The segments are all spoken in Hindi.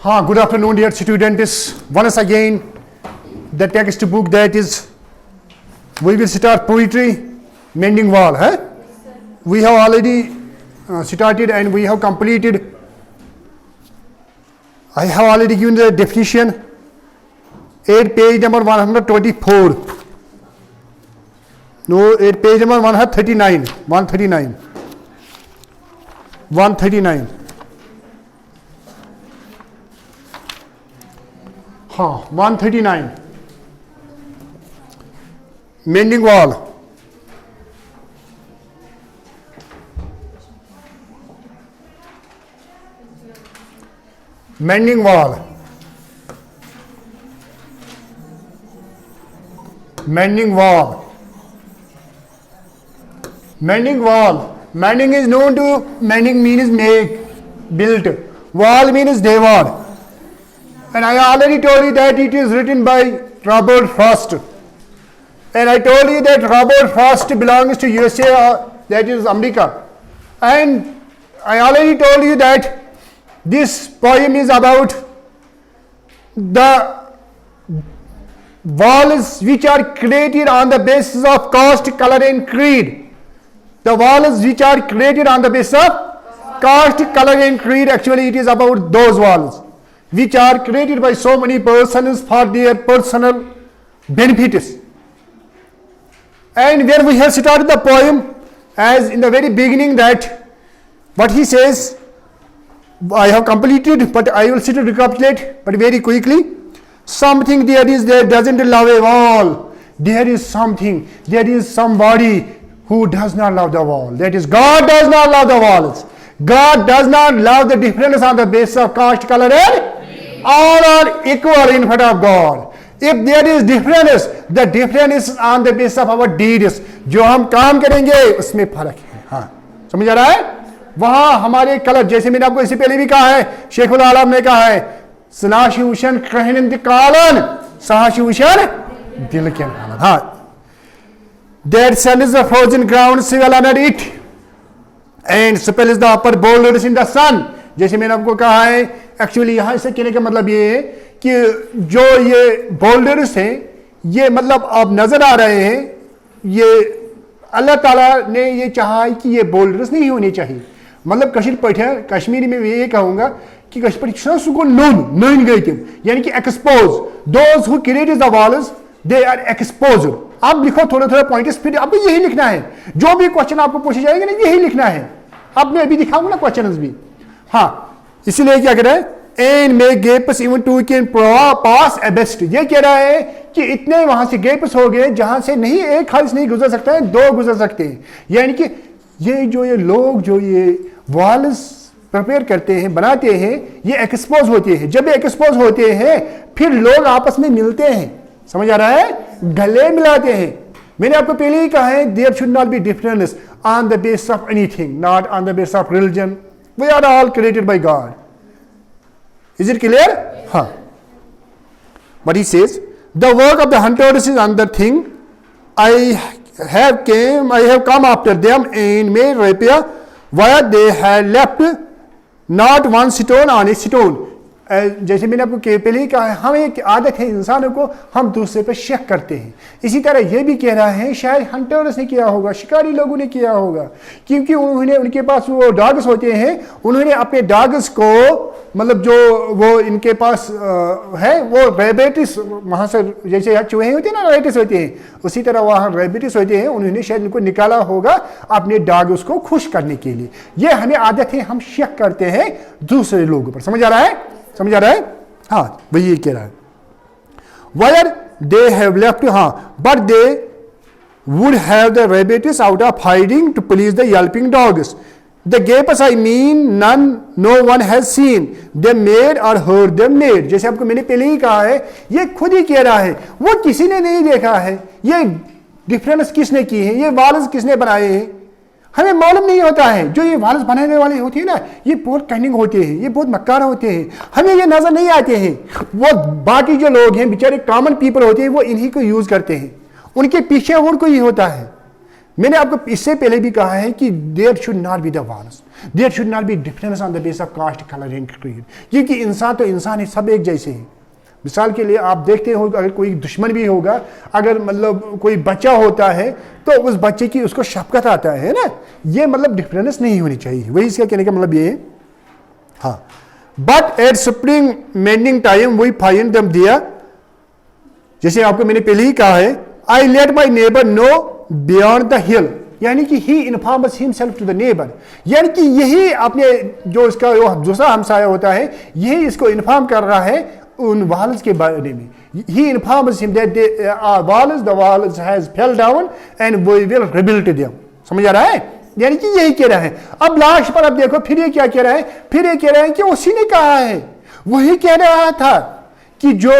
Good afternoon, dear students. Once again, the textbook that is, we will start poetry, Mending Wall. We have already started and we have completed. I have already given the definition. 8 page number 124. No, 8 page number 139. 139. 139. 139. Mending wall. Mending wall. Mending wall. Mending wall. Mending is known to, mending means make, built. Wall means devour. And I already told you that it is written by Robert Frost. And I told you that Robert Frost belongs to USA, that is America. And I already told you that this poem is about the walls which are created on the basis of caste, color and creed. The walls which are created on the basis of caste, color and creed, actually it is about those walls which are created by so many persons for their personal benefits. And where we have started the poem, as in the very beginning, that what he says, I have completed, but I will still recapitulate, but very quickly. Something there is that doesn't love a wall. There is something, there is somebody who does not love the wall. That is, God does not love the walls. God does not love the difference on the basis of caste, color and all are equal in front of God. If there is difference, the difference is on the basis of our deeds. जो हम काम करेंगे उसमें फर्क है. समझ आ रहा है? वहां हमारे कलर, जैसे मैंने आपको इससे पहले भी कहा है, शेखुल आलम ने कहा है, सनाशिउशन कहनिंद कालन सहाशिउशन दिल के हालत. That sun is the frozen ground, civil under it, and spell is the upper boulders in the sun. जैसे मैंने आपको कहा है, एक्चुअली यहाँ से कहने का मतलब ये है कि जो ये बोल्डर्स हैं, ये मतलब अब नजर आ रहे हैं, ये अल्लाह ताला ने ये चाहा कि ये बोल्डर्स नहीं होने चाहिए. मतलब कश्मीरी में ये कहूँगा कि कश्मीरी को नोन गए थे, यानी कि expose. Those who created the walls, they are expose. आप लिखो थोड़ा थोड़ा पॉइंट्स, फिर आपको यही लिखना है. जो भी क्वेश्चन आपको पूछे जाएंगे ना, यही लिखना है. अब मैं अभी दिखाऊंगा ना क्वेश्चन भी. इसीलिए क्या कह रहा है, and may gaps even to can pass एबेस्ट. ये कह रहा है कि इतने वहां से गेप्स हो गए जहां से नहीं एक खारिज नहीं गुजर सकता है, दो गुजर सकते हैं. यानी कि ये लोग जो ये वॉल्स प्रिपेयर करते हैं, बनाते हैं, ये एक्सपोज होते हैं. जब ये एक्सपोज होते हैं फिर लोग आपस में मिलते हैं. समझ आ रहा है? गले मिलाते हैं. मैंने आपको पहले ही कहा है, there should not be difference on the basis of anything, not on the basis of religion. We are all created by God. Is it clear? But he says, the work of the hunters is another thing. I have come after them and made repair where they had left not one stone on a stone. जैसे मैंने आपको पहले ही कहा है, हम एक आदत है इंसानों को, हम दूसरे पर शक करते हैं. इसी तरह ये भी कह रहा है, शायद हंटर्स ने किया होगा, शिकारी लोगों ने किया होगा, क्योंकि उनके पास वो डॉग्स होते हैं. उन्होंने अपने डॉग्स को, मतलब जो वो इनके पास है, वो रेबिट्स वहाँ से, जैसे चूहे होते हैं ना, रेबिट्स होते हैं, उसी तरह वहाँ रेबिट्स होते हैं. उन्होंने शायद इनको निकाला होगा अपने डॉग्स को खुश करने के लिए. ये हमें आदत है, हम शक करते हैं दूसरे लोगों पर. समझ आ रहा है? समझ आ रहा है? वही ये कह रहा है. Where they have left, but they would have the rabbits out of hiding to please the yelping dogs. The gapes I mean no one has seen them made or heard them made. जैसे आपको मैंने पहले ही कहा है, ये खुद ही कह रहा है, वो किसी ने नहीं देखा है. ये डिफरेंस किसने की है, ये वाल्स किसने बनाए हैं, हमें मालूम नहीं होता है. जो ये वाल्स बनाने वाले होते हैं ना, ये बहुत कनिंग होते हैं, ये बहुत मक्कार होते हैं, हमें ये नजर नहीं आते हैं. वो बाकी जो लोग हैं, बेचारे कॉमन पीपल होते हैं, वो इन्हीं को यूज करते हैं. उनके पीछे और कोई होता है. मैंने आपको इससे पहले भी कहा है कि there should not be the walls, there should not be difference on the base of caste, colour and creed, क्योंकि इंसान तो इंसान है, सब एक जैसे हैं। मिसाल के लिए आप देखते हो अगर कोई दुश्मन भी होगा, अगर मतलब कोई बच्चा होता है तो उस बच्चे की उसको शफकत आता है ना, ये मतलब डिफरेंस नहीं होनी चाहिए, वही इसका कहने का मतलब ये है। हाँ, but at spring mending time we find them there, जैसे आपको मैंने पहले ही कहा है, I let my neighbour know beyond the hill, यानी कि he informs himself to the neighbour, यानी कि यही अपने जो इसका दूसरा हमसाया होता है यही इसको इन्फॉर्म कर रहा है उन वाल्स के बारे में। He informs him that they are walls, the walls has fell down and we will rebuild them. समझ आ रहा है, यानी कि यही कह रहा है। अब लास्ट पर अब देखो फिर ये क्या कह रहा है, फिर ये कह रहा है कि उसी ने कहा है, वही कह रहा था कि जो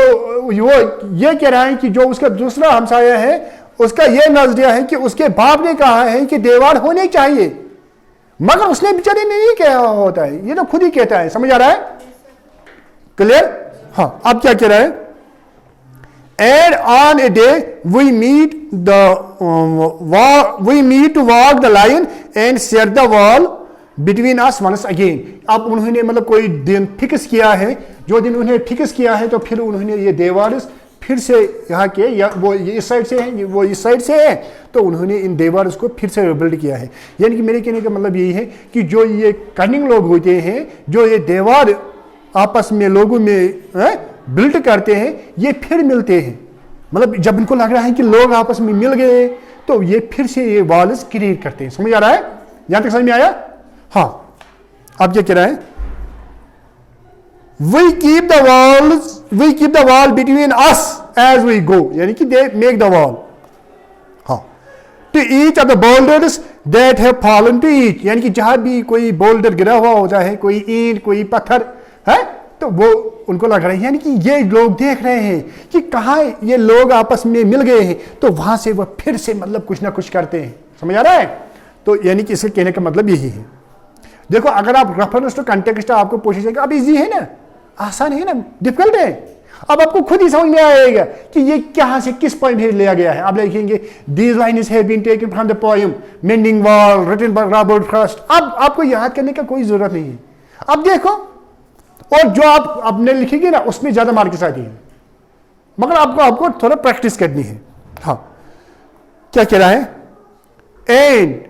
वो ये कह रहा है कि जो उसका दूसरा हमसाया है उसका ये नजरिया है कि उसके बाप ने कहा है कि दीवार होने चाहिए, मगर उसने बेचारे ने नहीं कहा होता है, ये तो खुद ही कहता है। समझ आ रहा है, क्लियर? हाँ, अब क्या कह रहा है, and on a day we meet to walk the line and set the wall between us once again. अब उन्होंने मतलब कोई दिन फिक्स किया है, जो दिन उन्हें फिक्स किया है तो फिर उन्होंने ये दीवार फिर से यहाँ के, या वो इस साइड से है वो इस साइड से है, तो उन्होंने इन दीवार को फिर से रिबिल्ड किया है। यानी कि मेरे कहने का मतलब यही है कि जो ये कनिंग लोग होते हैं, जो ये दीवार आपस में लोगों में बिल्ड करते हैं, ये फिर मिलते हैं। मतलब जब इनको लग रहा है कि लोग आपस में मिल गए तो ये फिर से ये वॉल्स क्रिएट करते हैं। समझ आ रहा है, यहां तक समझ में आया? हाँ, अब क्या कह रहा है, we keep the wall between us as we go, यानी कि they make the wall, हाँ, to each of the boulders that have fallen to each, यानी कि जहां भी कोई बोल्डर गिरा हुआ होता है, कोई ईंट कोई पत्थर है, तो वो उनको लग रहा है, यानी कि ये लोग देख रहे हैं कि कहाँ ये लोग आपस में मिल गए हैं, तो वहां से वो फिर से मतलब कुछ ना कुछ करते हैं। समझ आ रहा है? तो यानी कि इसके कहने का मतलब यही है। देखो, अगर आप रेफरेंस टू कंटेक्स्ट आपको पूछा जाएगा, अब इजी है ना, आसान है ना, डिफिकल्ट है? अब आपको खुद ही समझ में आएगा कि ये कहां से किस पॉइंट से लिया गया है। आप लिखेंगे these lines have been taken from the poem mending wall written by Robert Frost. अब आपको याद करने का कोई जरूरत नहीं है। अब देखो, और जो आप अपने लिखेंगे ना उसमें ज्यादा मार्क्स आती है, मगर आपको थोड़ा प्रैक्टिस करनी है। हाँ, क्या कह रहा है, and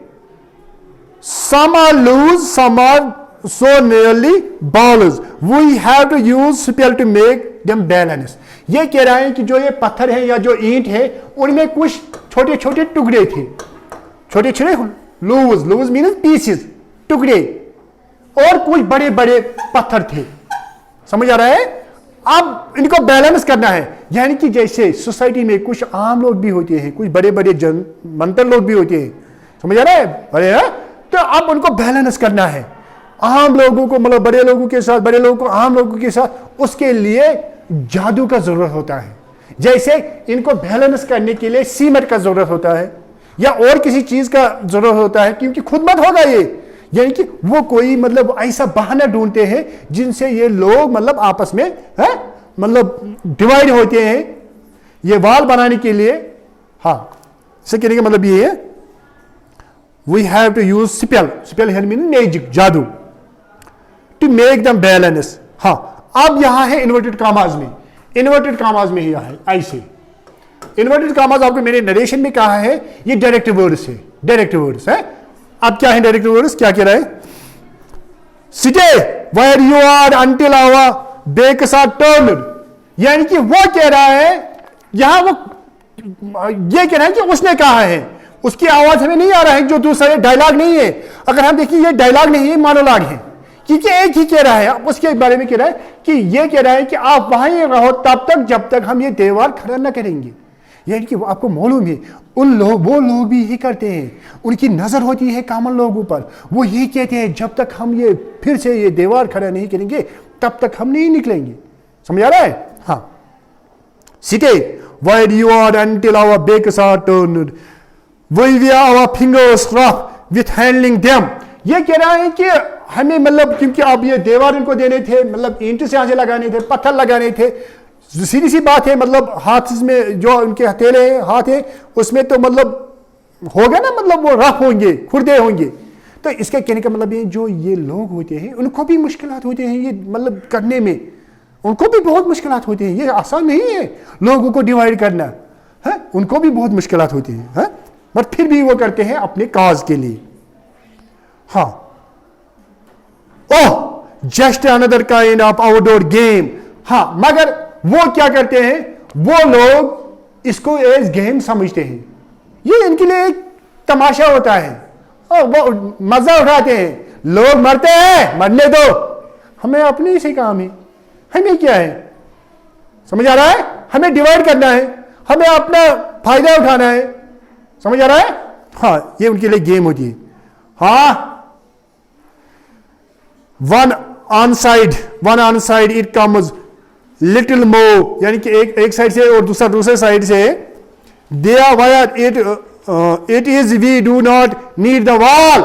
some are loose, some are so nearly balls. We have to use spell to make them balance. ये कह रहा है कि जो ये पत्थर है या जो ईंट है उनमें कुछ छोटे छोटे टुकड़े थे, छोटे छोटे लूज मीन्स पीसेस, टुकड़े, और कुछ बड़े बड़े पत्थर थे। समझ आ रहा है? अब इनको बैलेंस करना है, यानी कि जैसे सोसाइटी में कुछ आम लोग भी होते हैं, कुछ बड़े बड़े मंतर लोग भी होते हैं। समझ आ रहा है? बड़े हैं, तो अब उनको बैलेंस करना है, आम लोगों को मतलब बड़े लोगों के साथ, बड़े लोगों को आम लोगों के साथ। उसके लिए जादू का जरूरत होता है, जैसे इनको बैलेंस करने के लिए सीमेंट का जरूरत होता है या और किसी चीज का जरूरत होता है, क्योंकि खुद मत होगा ये, यानी कि वो कोई मतलब ऐसा बहाना ढूंढते हैं जिनसे ये लोग मतलब आपस में है मतलब डिवाइड होते हैं ये वॉल बनाने के लिए। हाँ, इसे कहने का मतलब ये है, we have to use spell here means magic, जादू, to make them balance। हाँ, अब यहां है इन्वर्टेड कामाज में, इन्वर्टेड कामाज में ही है ऐसे। इन्वर्टेड कामाज आपको मैंने नरेशन में कहा है ये डायरेक्ट वर्ड्स है, डायरेक्ट वर्ड्स है। अब क्या है डायरेक्ट वर्ड्स, क्या कह रहा है, stay where you are until our backs are turned, यानी कि वो कह रहा है, यहां वो ये कह रहा है कि उसने कहा है, उसकी आवाज हमें नहीं आ रहा है, जो दूसरा डायलॉग नहीं है। अगर हम देखिए ये डायलॉग नहीं है, मोनोलॉग है, क्योंकि एक ही कह रहा है। अब उसके बारे में कह रहा है कि ये कह रहा है कि आप वहां ही रहो तब तक जब तक हम ये दीवार खड़ा न करेंगे। यानी कि आपको मालूम है वो लोग भी यही करते हैं, उनकी नजर होती है कॉमन लोगों पर, वो यही कहते हैं जब तक हम ये फिर से ये दीवार खड़ा नहीं करेंगे तब तक हम नहीं निकलेंगे। समझ आ रहा है? हाँ, stay where you are until our backs are turned, we wear our fingers rough with handling them। ये कह रहा है कि हमें मतलब क्योंकि अब ये दीवार इनको देने थे, मतलब ईंट से आगे लगाने थे, पत्थर लगाने थे, सीधी सी बात है, मतलब हाथ में जो उनके हथेले हैं, हाथ है, उसमें तो मतलब होगा ना, मतलब वो रफ होंगे, खुर्दे होंगे। तो इसके कहने का मतलब ये जो ये लोग होते हैं उनको भी मुश्किलात होते हैं ये मतलब करने में, उनको भी बहुत मुश्किलात होती हैं। ये आसान नहीं है लोगों को डिवाइड करना है, उनको भी बहुत मुश्किलात होती हैं, बट फिर भी वो करते हैं अपने काज के लिए। हाँ, oh just another kind of outdoor game. हाँ, मगर वो क्या करते हैं, वो लोग इसको एज गेम समझते हैं, ये इनके लिए एक तमाशा होता है और वो मजा उठाते हैं। लोग मरते हैं, मरने दो, हमें अपने से काम है, हमें क्या है, समझ आ रहा है, हमें डिवाइड करना है, हमें अपना फायदा उठाना है, समझ आ रहा है। हाँ, ये उनके लिए गेम होती है। हाँ, one on side it comes little more, यानी कि एक साइड से और दूसरे साइड से, there where it is we do not need the wall.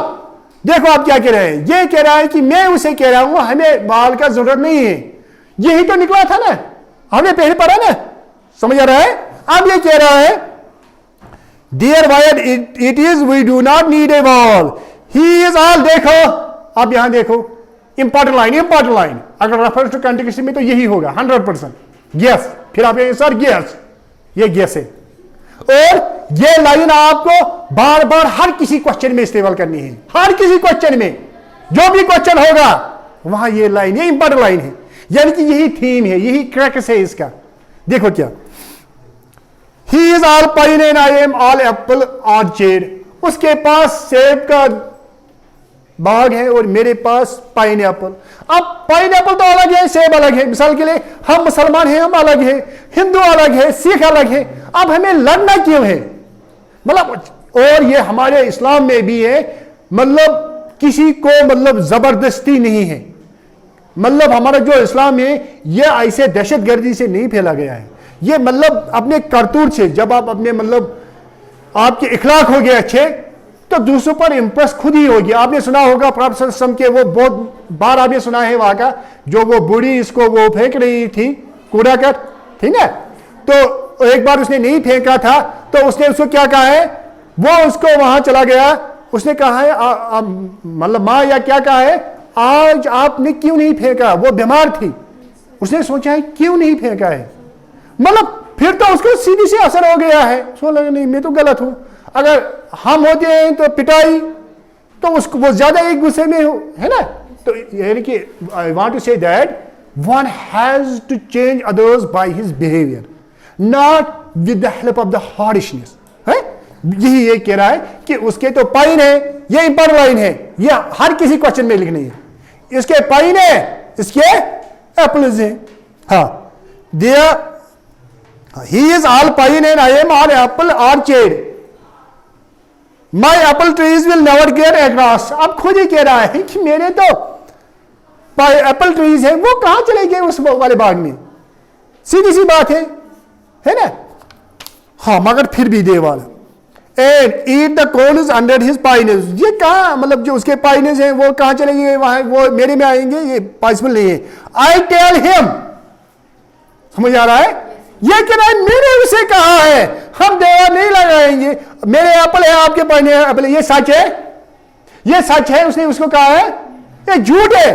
देखो आप क्या कह रहे हैं, ये कह रहा है कि मैं उसे कह रहा हूं हमें वॉल का जरूरत नहीं है, यही तो निकला था ना, हमने पहले पढ़ा ना, समझ आ रहा है। अब ये कह रहा है there where it is we do not need a wall, he is all. देखो आप यहां देखो, इंपॉर्टेंट लाइन, अगर रेफरेंस टू कंटेक्स्ट में तो यही होगा 100% गेस। फिर आप कहेंगे सर गेस, ये गेस है, और ये लाइन आपको बार बार हर किसी क्वेश्चन में इस्तेमाल करनी है, हर किसी क्वेश्चन में, जो भी क्वेश्चन होगा वहां ये लाइन, ये इंपॉर्टेंट लाइन है, यानी कि यही थीम है, यही क्रैक्स है इसका। देखो क्या, ही is all pine and I am all Apple orchard. उसके पास सेब का बाग है और मेरे पास पाइन एप्पल। अब पाइन एप्पल तो अलग है, सेब अलग है। मिसाल के लिए हम मुसलमान हैं, हम अलग है, हिंदू अलग है, सिख अलग है। अब हमें लड़ना क्यों है, मतलब, और ये हमारे इस्लाम में भी है, मतलब किसी को मतलब जबरदस्ती नहीं है, मतलब हमारा जो इस्लाम है ये ऐसे दहशतगर्दी से नहीं फैला गया है, ये मतलब अपने करतूत से, जब आप अपने मतलब आपके इखलाक हो गए अच्छे, तो दूसरों पर इंप्रेस खुद ही होगी। आपने सुना होगा प्रॉफेसर सम के, वो बहुत बार आपने सुना है वहां का, जो वो बूढ़ी इसको वो फेंक रही थी कूड़ा कर, ठीक है, तो एक बार उसने नहीं फेंका था तो उसने उसको क्या कहा है, वो उसको वहां चला गया, उसने कहा है मतलब माँ या क्या कहा है, आज आपने क्यों नहीं फेंका, वो बीमार थी, उसने सोचा है क्यों नहीं फेंका है, मतलब फिर तो उसको सीधी सी असर हो गया है, सो लगा नहीं मैं तो गलत हूं। अगर हम होते हैं तो पिटाई, तो उसको वो ज्यादा एक गुस्से में हो, है ना। तो यानी कि I want to say that one has to change others by his behaviour, not with the help of the harshness, है। यही ये कह रहा है कि उसके तो पाइन है, ये इंपॉर्टेंट लाइन है, ये हर किसी क्वेश्चन में लिखनी है, इसके पाइन है, इसके एप्पल्स है। हाँ, there he is all pine and I am all apple orchard, my apple trees will never get across। अब खुद ही कह रहा है कि मेरे तो एप्पल ट्रीज है, वो कहां चले गए उस वाले बाग में, सीधी सी बात है ना। हाँ, मगर फिर भी देवाल and eat the cones under his पाइनेस, ये कहां, मतलब जो उसके पाइनेस हैं वो कहां चले गए, वहां वो मेरे में आएंगे, ये पॉसिबल नहीं है। आई टेल हिम, समझ आ रहा है, ये कह रहा है मैंने उसे कहा है हम देवा नहीं लगाएंगे, मेरे एप्पल है आपके पाइने एप्पल, ये सच है, ये सच है, उसने उसको कहा है, ये झूठ है,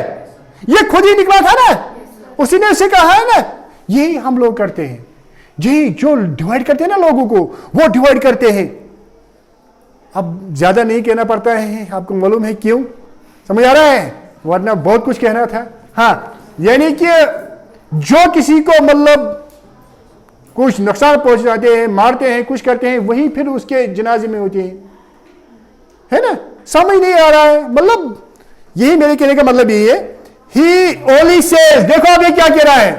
ये खुद ही निकला था ना, उसी ने उसे कहा है ना। यही हम लोग करते हैं, यही जो डिवाइड करते हैं ना लोगों को, वो डिवाइड करते हैं। अब ज्यादा नहीं कहना पड़ता है, आपको मालूम है क्यों, समझ आ रहा है, वरना बहुत कुछ कहना था। हाँ, यानी कि जो किसी को मतलब कुछ नुकसान पहुंचाते हैं, मारते हैं, कुछ करते हैं, वही फिर उसके जनाजे में होते हैं, है ना। समझ नहीं आ रहा है, मतलब यही मेरे कहने का मतलब यही है। ही ओनली सेज, देखो अब ये क्या कह रहा है,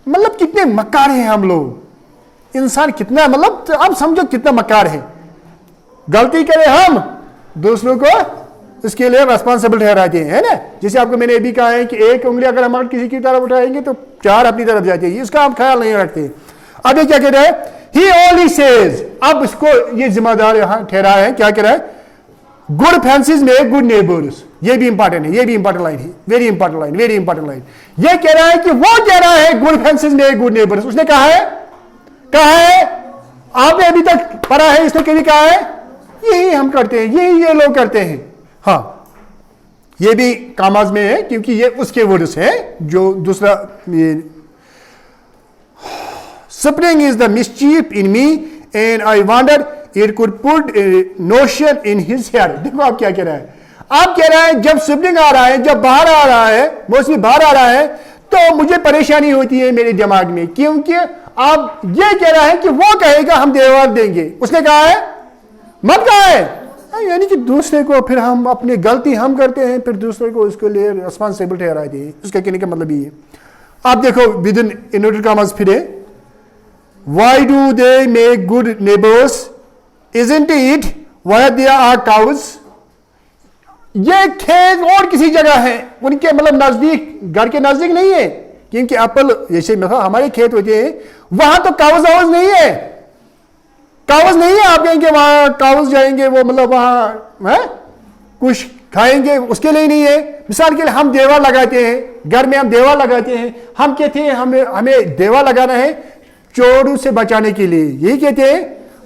मतलब कितने मक्कार हैं हम लोग, इंसान कितना, मतलब अब समझो कितना मक्कार है। गलती करें हम, दूसरों को इसके लिए रेस्पॉन्सिबल ठहराते हैं, है ना। जैसे आपको मैंने अभी कहा है कि एक उंगली अगर हम किसी की तरफ उठाएंगे तो चार अपनी तरफ जाती है, इसका आप ख्याल नहीं रखते। अब ये क्या कह रहा है, ही ओनली सेज, अब इसको ये जिम्मेदार यहां ठहरा है, क्या कह रहा है, गुड फैंसीज में गुड नेबर्स, ये भी इंपॉर्टेंट है, ये भी इंपॉर्टेंट लाइन है, very important line, very important line. ये कह रहा है कि वो कह रहा है गुड फैंसीज में गुड नेबर्स, उसने कहा है, आपने अभी तक पढ़ा है, इसने कभी कहा है, यही हम करते हैं, यही ये लोग करते हैं। हाँ, ये भी कामाज में है क्योंकि ये उसके वर्ड्स हैं जो दूसरा, spring is the mischief in me and I wonder it could put notion in his hair. देखो आप क्या कह रहा है, आप कह रहा है जब स्प्रिंग आ रहा है, जब बाहर आ रहा है, मौसमी बाहर आ रहा है, तो मुझे परेशानी होती है मेरे दिमाग में, क्योंकि आप ये कह रहा है कि वो कहेगा हम देवर देंगे, उसने कहा है मत कहा है, यानी कि दूसरे को फिर हम अपनी गलती हम करते हैं, फिर दूसरे को उसके लिए रिस्पॉन्सिबल ठहराते हैं। उसका कहने का मतलब ये है। आप देखो विद इन इन्वर्टेड कॉमास फिर, why do they make good neighbours isn't it why there are cows. ये खेत और किसी जगह है, उनके मतलब नजदीक, घर के नजदीक नहीं है, क्योंकि एप्पल जैसे हमारे खेत होते हैं वहां तो काउज आउज नहीं है, कागज नहीं है। आप कहेंगे वहां कागज जाएंगे, वो मतलब वहां कुछ खाएंगे, उसके लिए नहीं है। मिसाल के लिए हम देवा लगाते हैं, घर में हम देवा लगाते हैं, हम कहते हैं हमें देवा लगाना है चोरों से बचाने के लिए, यही कहते हैं।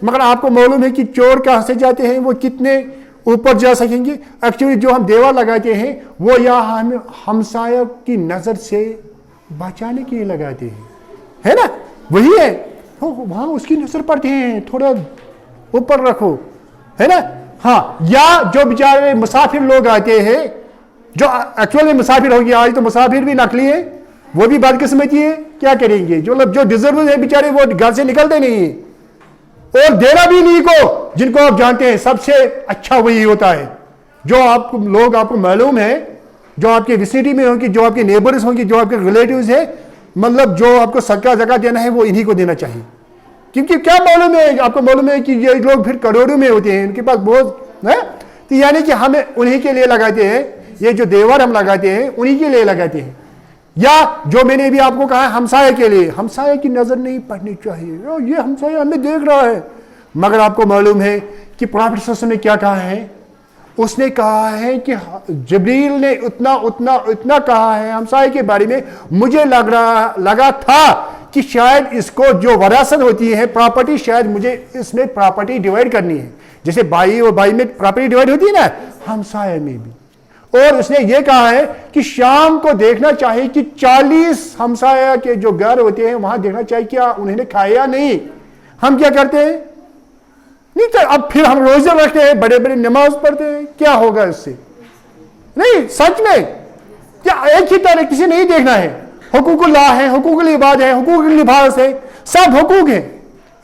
मगर आपको मालूम है कि चोर कहां से जाते हैं, वो कितने ऊपर जा सकेंगे। एक्चुअली जो हम देवा लगाते हैं वो या हमें हमसाया की नजर से बचाने के लिए लगाते हैं, है ना, वही है। वहां उसकी नजर पड़ती है, थोड़ा ऊपर रखो, है ना। हाँ, या जो बेचारे मुसाफिर लोग आते हैं, जो एक्चुअल में मुसाफिर होंगे, आज तो मुसाफिर भी नकली है, वो भी बदकिस्मती है, क्या करेंगे। जो डिजर्व है बेचारे वो घर से निकलते नहीं है, और देना भी नहीं को, जिनको आप जानते हैं सबसे अच्छा वही होता है। जो आपको लोग आपको मालूम है, जो आपके विसिटी में होंगे, जो आपके नेबर्स होंगे, जो आपके रिलेटिव्स है, मतलब जो आपको सदका ज़कात देना है वो इन्हीं को देना चाहिए। क्योंकि क्या मालूम है, आपको मालूम है कि ये लोग फिर करोड़ों में होते हैं, इनके पास बहुत है, तो यानी कि हमें उन्हीं के लिए लगाते हैं। ये जो देवर हम लगाते हैं उन्हीं के लिए लगाते हैं। या जो मैंने भी आपको कहा हमसाये के लिए, हमसाये की नजर नहीं पड़नी चाहिए, ये हमसाया हमें देख रहा है। मगर आपको मालूम है कि प्रॉफेट सल्लल्लाहु अलैहि वसल्लम ने क्या कहा है, उसने कहा है कि जिब्रील ने इतना कहा है हमसाये के बारे में, मुझे लगा था कि शायद इसको जो वरासत होती है प्रॉपर्टी, शायद मुझे इसमें प्रॉपर्टी डिवाइड करनी है, जैसे भाई और भाई में प्रॉपर्टी डिवाइड होती है ना, हमसाये में भी। और उसने ये कहा है कि शाम को देखना चाहिए कि 40 हमसाया के जो घर होते हैं वहां देखना चाहिए क्या उन्होंने खाया नहीं। हम क्या करते हैं, नहीं तो अब फिर हम रोजे रखते हैं, बड़े बड़े नमाज पढ़ते हैं, क्या होगा इससे। नहीं, सच में क्या एक ही तरह किसी नहीं देखना है। हुकूकुल्लाह है, हुकूकुल इबाद है, हुकूकुल लिबास है, सब हुकूक है,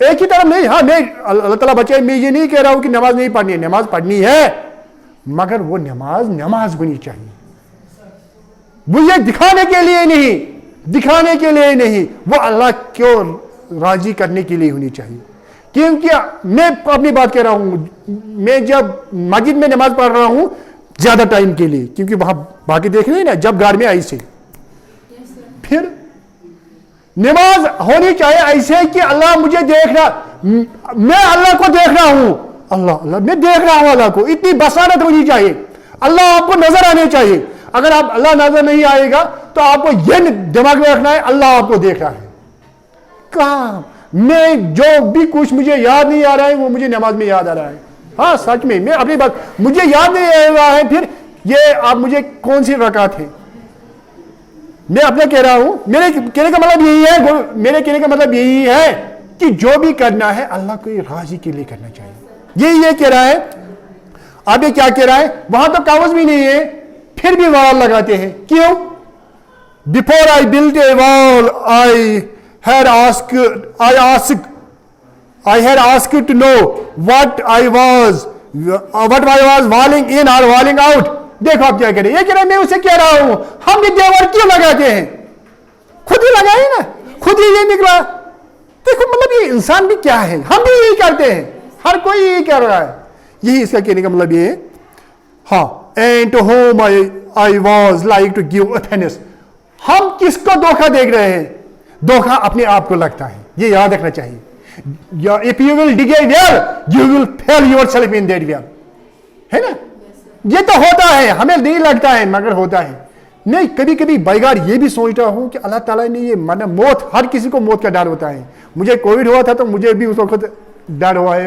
एक ही तरफ नहीं। हाँ, मैं अल्लाह ताला बचाए, मैं ये नहीं कह रहा हूं कि नमाज नहीं पढ़नी है, नमाज पढ़नी है, मगर वो नमाज होनी चाहिए। वो ये दिखाने के लिए नहीं, वो अल्लाह को राजी करने के लिए होनी चाहिए। क्योंकि मैं अपनी बात कह रहा हूं, मैं जब मस्जिद में नमाज पढ़ रहा हूं ज्यादा टाइम के लिए, क्योंकि वहां बाकी देख रहे हैं ना, जब घर में आई से फिर नमाज होनी चाहिए ऐसे कि अल्लाह मुझे देख रहा, मैं अल्लाह को देख रहा हूं, अल्लाह मैं देख रहा हूं अल्लाह को, इतनी बसारत होनी चाहिए, अल्लाह आपको नजर आने चाहिए। अगर आप अल्लाह नजर नहीं आएगा तो आपको यह दिमाग में रखना है अल्लाह आपको देख रहा है। कहाँ मैं जो भी कुछ मुझे याद नहीं आ रहा है वो मुझे नमाज में याद आ रहा है। हाँ सच में, मैं अपनी बात, मुझे याद नहीं आ रहा है, फिर ये आप मुझे कौन सी रकात है, मैं अपने कह रहा हूं, मेरे कहने का मतलब यही है कि जो भी करना है अल्लाह को राजी के लिए करना चाहिए। ये कह रहा है। अब ये क्या कह रहा है, वहां तो कागज भी नहीं है, फिर भी वॉल लगाते हैं, क्यों। Before I build a wall I had asked to know what I was walling in or walling out। देखो आप क्या कह रहे हैं, ये कह रहे हैं मैं उसे कह रहा हूं हम ये देवर क्यों लगाते हैं, खुद ही लगाए ना, खुद ही ये निकला। देखो मतलब ये इंसान भी क्या है, हम भी यही करते हैं, हर कोई यही कर रहा है, यही इसका कहने का मतलब ये है। हाँ, and to whom I was like to give offence. हम किसको धोखा देख रहे हैं, धोखा अपने आप को लगता है, ये याद रखना चाहिए। If you will dig a well, you will fail yourself in that well, है ना। ये तो होता है, हमें नहीं लगता है मगर होता है। मैं कभी कभी बाइगार ये भी सोचता हूं कि अल्लाह ताला ने ये मौत, हर किसी को मौत का डर होता है। मुझे कोविड हुआ था तो मुझे भी उस वक्त डर हुआ है।